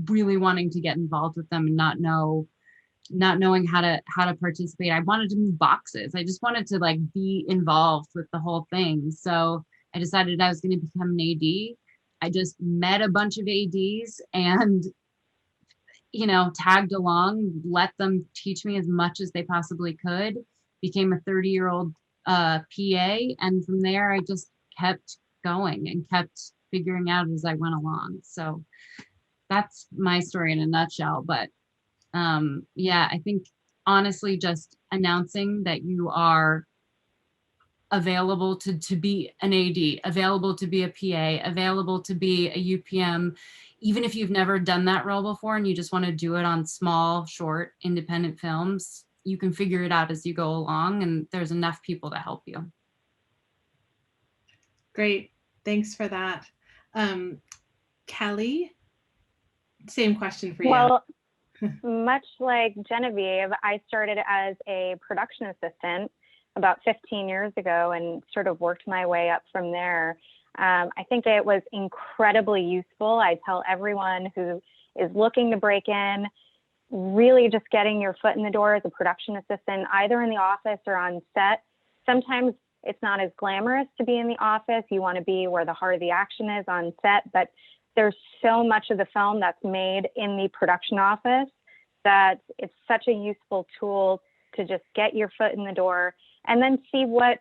really wanting to get involved with them and not knowing how to participate. I wanted to move boxes. I just wanted to like be involved with the whole thing. So I decided I was going to become an AD. I just met a bunch of ADs and, tagged along, let them teach me as much as they possibly could, became a 30-year-old PA. And from there, I just kept going and kept figuring out as I went along. So that's my story in a nutshell. But I think honestly, just announcing that you are available to be an AD, available to be a PA, available to be a UPM, even if you've never done that role before and you just want to do it on small, short, independent films, you can figure it out as you go along, and there's enough people to help you. Great. Thanks for that. Kelly, same question for you. Well, much like Genevieve, I started as a production assistant about 15 years ago and sort of worked my way up from there. I think it was incredibly useful. I tell everyone who is looking to break in, really just getting your foot in the door as a production assistant, either in the office or on set. Sometimes it's not as glamorous to be in the office. You want to be where the heart of the action is on set, but there's so much of the film that's made in the production office that it's such a useful tool to just get your foot in the door and then see what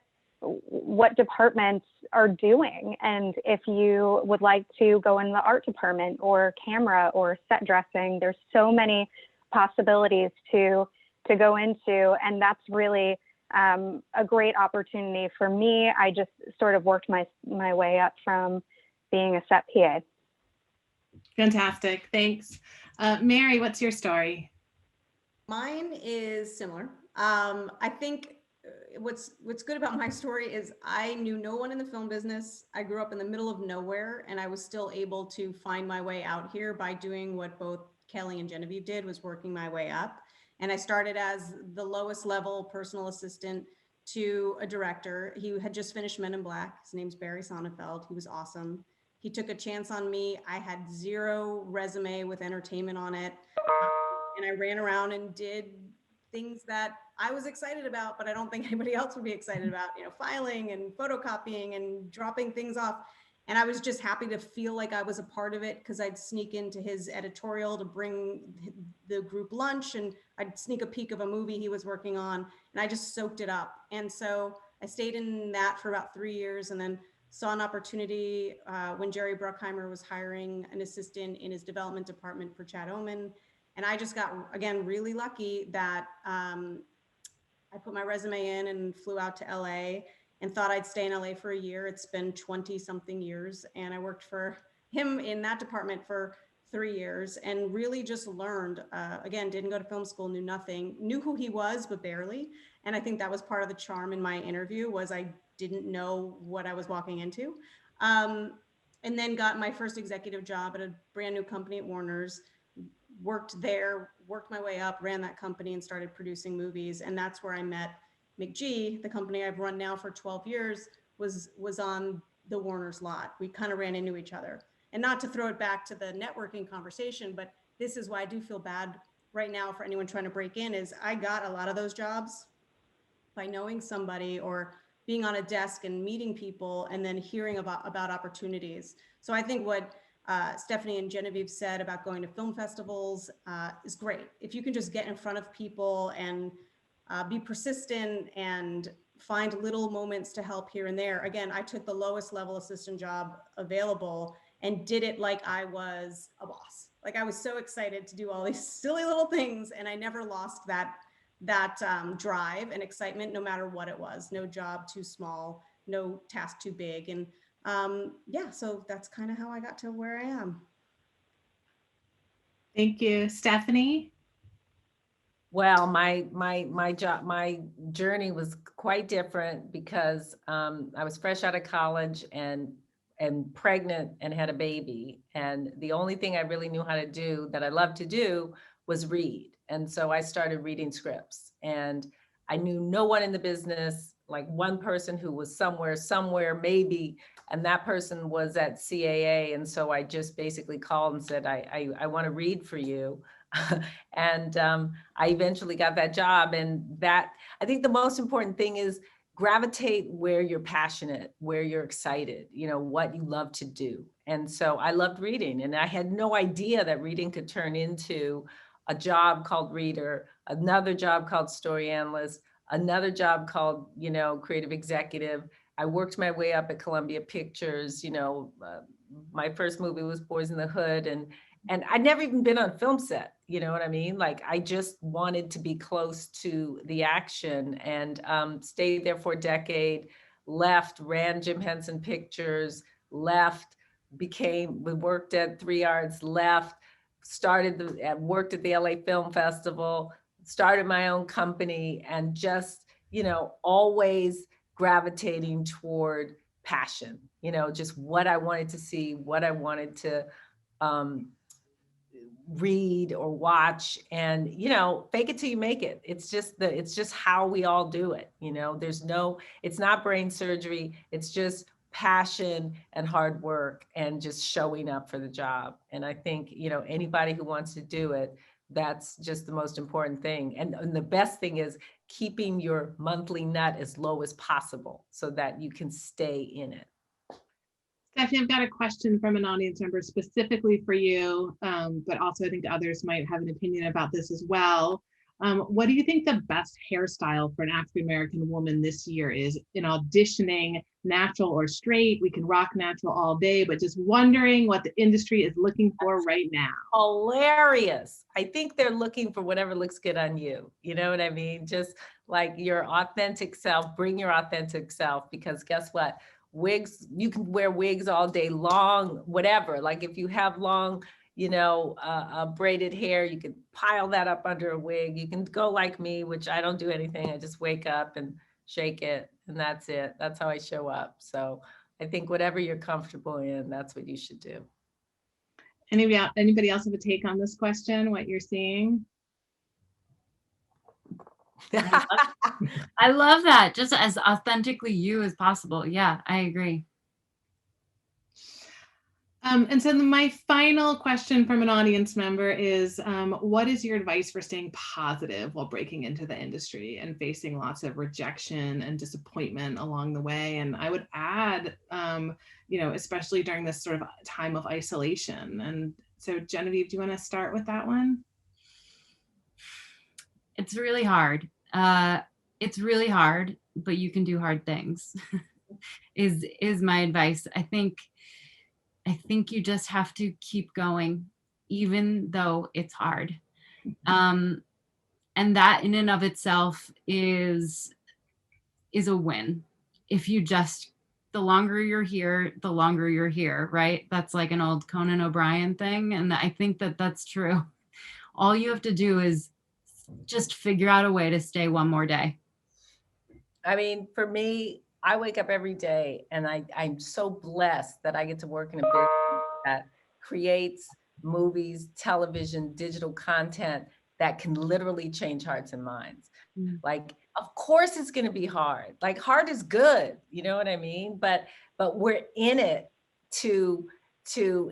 departments are doing. And if you would like to go in the art department or camera or set dressing, there's so many possibilities to go into. And that's really a great opportunity for me. I just sort of worked my way up from being a set PA. Fantastic. Thanks. Mary, what's your story? Mine is similar. I think what's good about my story is I knew no one in the film business. I grew up in the middle of nowhere, and I was still able to find my way out here by doing what both Kelly and Genevieve did, was working my way up. And I started as the lowest level personal assistant to a director. He had just finished Men in Black. His name's Barry Sonnenfeld. He was awesome. He took a chance on me. I had zero resume with entertainment on it. And I ran around and did things that I was excited about, but I don't think anybody else would be excited about, filing and photocopying and dropping things off. And I was just happy to feel like I was a part of it, because I'd sneak into his editorial to bring the group lunch, and I'd sneak a peek of a movie he was working on, and I just soaked it up. And so I stayed in that for about 3 years, and then saw an opportunity when Jerry Bruckheimer was hiring an assistant in his development department for Chad Oman. And I just got, again, really lucky that I put my resume in and flew out to LA and thought I'd stay in LA for a year. It's been 20 something years. And I worked for him in that department for 3 years and really just learned, again, didn't go to film school, knew nothing, knew who he was, but barely. And I think that was part of the charm in my interview, was I didn't know what I was walking into. and then got my first executive job at a brand new company at Warner's, worked there, worked my way up, ran that company and started producing movies. And that's where I met McG. The company I've run now for 12 years was on the Warner's lot. We kind of ran into each other. And not to throw it back to the networking conversation, but this is why I do feel bad right now for anyone trying to break in, is I got a lot of those jobs by knowing somebody or being on a desk and meeting people and then hearing about opportunities. So I think what Stephanie and Genevieve said about going to film festivals is great. If you can just get in front of people and be persistent and find little moments to help here and there. Again, I took the lowest level assistant job available and did it like I was a boss. Like I was so excited to do all these silly little things, and I never lost that drive and excitement, no matter what it was. No job too small, no task too big. And yeah, so that's kind of how I got to where I am. Thank you. Stephanie? Well, my journey was quite different because I was fresh out of college and pregnant and had a baby. And the only thing I really knew how to do that I loved to do was read. And so I started reading scripts, and I knew no one in the business, like one person who was somewhere maybe, and that person was at CAA. And so I just basically called and said, I want to read for you. And I eventually got that job. And that, I think the most important thing is gravitate where you're passionate, where you're excited, you know, what you love to do. And so I loved reading, and I had no idea that reading could turn into a job called reader, another job called story analyst, another job called, you know, creative executive. I worked my way up at Columbia Pictures. You know, my first movie was Boys in the Hood, and I'd never even been on a film set. You know what I mean? Like I just wanted to be close to the action, and stayed there for a decade, left, ran Jim Henson Pictures, left, worked at 3 Arts, left, worked at the LA Film Festival, started my own company, and just, you know, always gravitating toward passion, you know, just what I wanted to see, what I wanted to read or watch, and, you know, fake it till you make it. It's just how we all do it. You know, it's not brain surgery. It's just passion and hard work and just showing up for the job. And I think, you know, anybody who wants to do it, that's just the most important thing. And the best thing is keeping your monthly nut as low as possible so that you can stay in it. Stephanie, I've got a question from an audience member specifically for you, but also I think others might have an opinion about this as well. What do you think the best hairstyle for an African-American woman this year is in auditioning, natural or straight? We can rock natural all day, but just wondering what the industry is looking for right now. Hilarious. I think they're looking for whatever looks good on you. You know what I mean? Just like your authentic self, bring your authentic self, because guess what? Wigs, you can wear wigs all day long, whatever. Like if you have long, you know, braided hair, you can pile that up under a wig. You can go like me, which I don't do anything. I just wake up and shake it, and that's it. That's how I show up. So I think whatever you're comfortable in, that's what you should do. Anybody else have a take on this question, what you're seeing? I love that. Just as authentically you as possible. Yeah, I agree. And so my final question from an audience member is, what is your advice for staying positive while breaking into the industry and facing lots of rejection and disappointment along the way? And I would add, you know, especially during this sort of time of isolation. And so Genevieve, do you want to start with that one? It's really hard. It's really hard, but you can do hard things is my advice. I think you just have to keep going, even though it's hard. And that in and of itself is a win. If you just, the longer you're here, right? That's like an old Conan O'Brien thing. And I think that that's true. All you have to do is just figure out a way to stay one more day. I mean, for me, I wake up every day and I'm so blessed that I get to work in a business that creates movies, television, digital content that can literally change hearts and minds. Like, of course it's going to be hard. Like, hard is good, you know what I mean? But we're in it to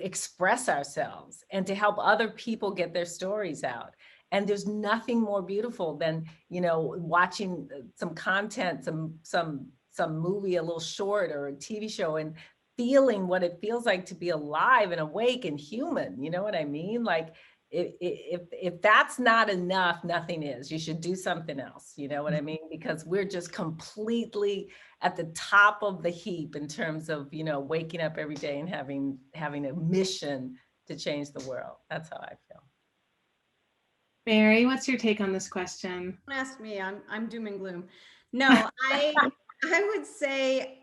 express ourselves and to help other people get their stories out. And there's nothing more beautiful than, you know, watching some content, some movie, a little short or a TV show, and feeling what it feels like to be alive and awake and human. You know what I mean? Like, if that's not enough, nothing is. You should do something else. You know what I mean? Because we're just completely at the top of the heap in terms of, you know, waking up every day and having a mission to change the world. That's how I feel. Mary, what's your take on this question? Don't ask me. I'm doom and gloom. No, I would say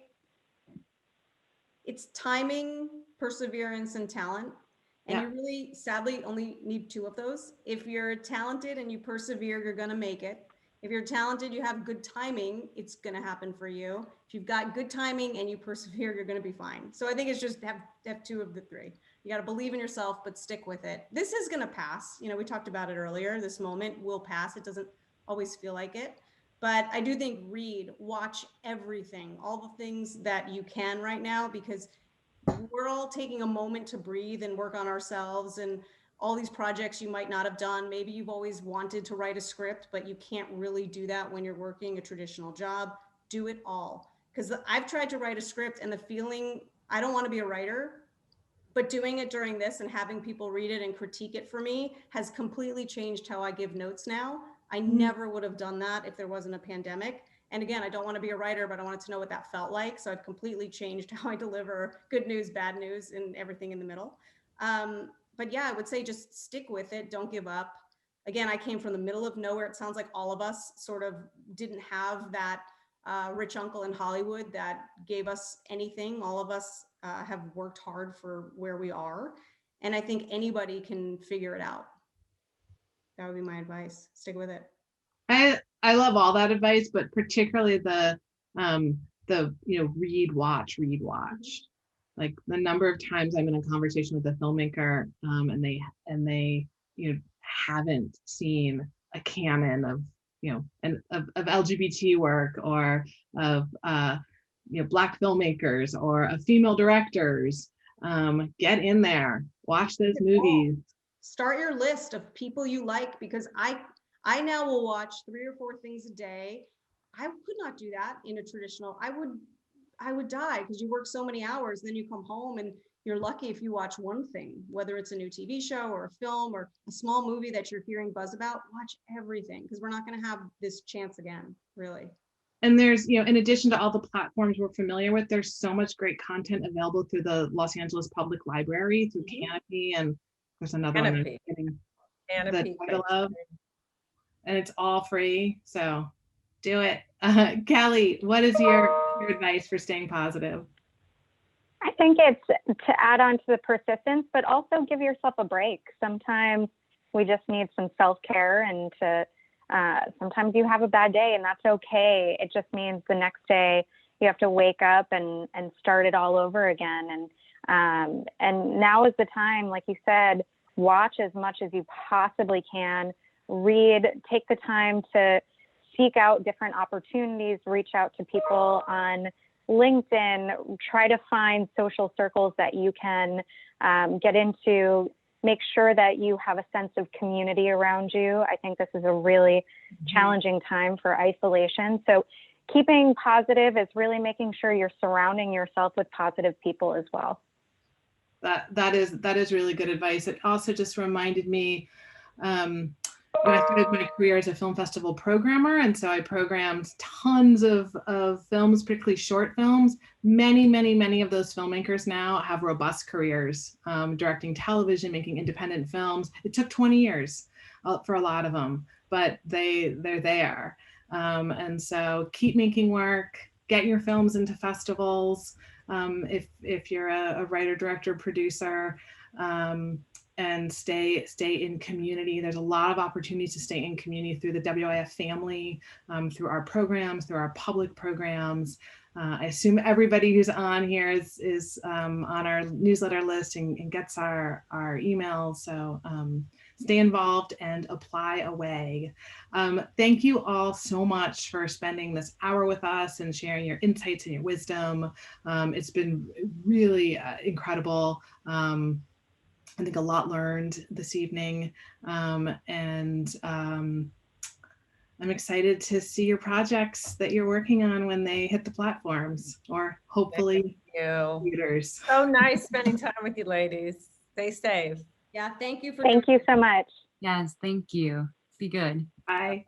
it's timing, perseverance, and talent. And you really, sadly, only need 2 of those. If you're talented and you persevere, you're going to make it. If you're talented, you have good timing, it's going to happen for you. If you've got good timing and you persevere, you're going to be fine. So I think it's just have 2 of the 3. You got to believe in yourself, but stick with it. This is going to pass. You know, we talked about it earlier. This moment will pass. It doesn't always feel like it. But I do think read, watch everything, all the things that you can right now, because we're all taking a moment to breathe and work on ourselves, and all these projects you might not have done. Maybe you've always wanted to write a script, but you can't really do that when you're working a traditional job. Do it all. Because I've tried to write a script and the feeling, I don't want to be a writer, but doing it during this and having people read it and critique it for me has completely changed how I give notes now. I never would have done that if there wasn't a pandemic. And again, I don't want to be a writer, but I wanted to know what that felt like. So I've completely changed how I deliver good news, bad news, and everything in the middle. But yeah, I would say just stick with it. Don't give up. Again, I came from the middle of nowhere. It sounds like all of us sort of didn't have that rich uncle in Hollywood that gave us anything. All of us have worked hard for where we are. And I think anybody can figure it out. That would be my advice. Stick with it. I love all that advice, but particularly the read, watch. Like the number of times I'm in a conversation with a filmmaker, and they haven't seen a canon of of LGBT work, or of Black filmmakers, or of female directors. Get in there, watch those movies. Start your list of people you like, because I now will watch 3 or 4 things a day. I could not do that in a traditional. I would die, because you work so many hours, then you come home and you're lucky if you watch one thing, whether it's a new TV show or a film or a small movie that you're hearing buzz about. Watch everything, because we're not going to have this chance again, really. And there's, in addition to all the platforms we're familiar with, there's so much great content available through the Los Angeles Public Library, through Canopy, and there's another Canopy. one Canopy. that I love, and it's all free. So do it. Kelly, what is your advice for staying positive? I think it's to add on to the persistence, but also give yourself a break. Sometimes we just need some self-care, and sometimes you have a bad day, and that's okay. It just means the next day you have to wake up and start it all over again. And now is the time, like you said, watch as much as you possibly can, read, take the time to seek out different opportunities, reach out to people on LinkedIn, try to find social circles that you can get into, make sure that you have a sense of community around you. I think this is a really challenging time for isolation. So keeping positive is really making sure you're surrounding yourself with positive people as well. That is really good advice. It also just reminded me, when I started my career as a film festival programmer, and so I programmed tons of films, particularly short films. Many of those filmmakers now have robust careers, directing television, making independent films. It took 20 years for a lot of them, but they're there. And so keep making work, get your films into festivals. If you're a writer, director, producer, and stay in community. There's a lot of opportunities to stay in community through the WIF family, through our programs, through our public programs. I assume everybody who's on here is on our newsletter list and gets our emails. So stay involved and apply away. Thank you all so much for spending this hour with us and sharing your insights and your wisdom. It's been really incredible. I think a lot learned this evening, and I'm excited to see your projects that you're working on when they hit the platforms, or hopefully theaters. So nice spending time with you ladies. Stay safe. Yeah, thank you for Thank you so much. Yes, thank you. Be good. Bye.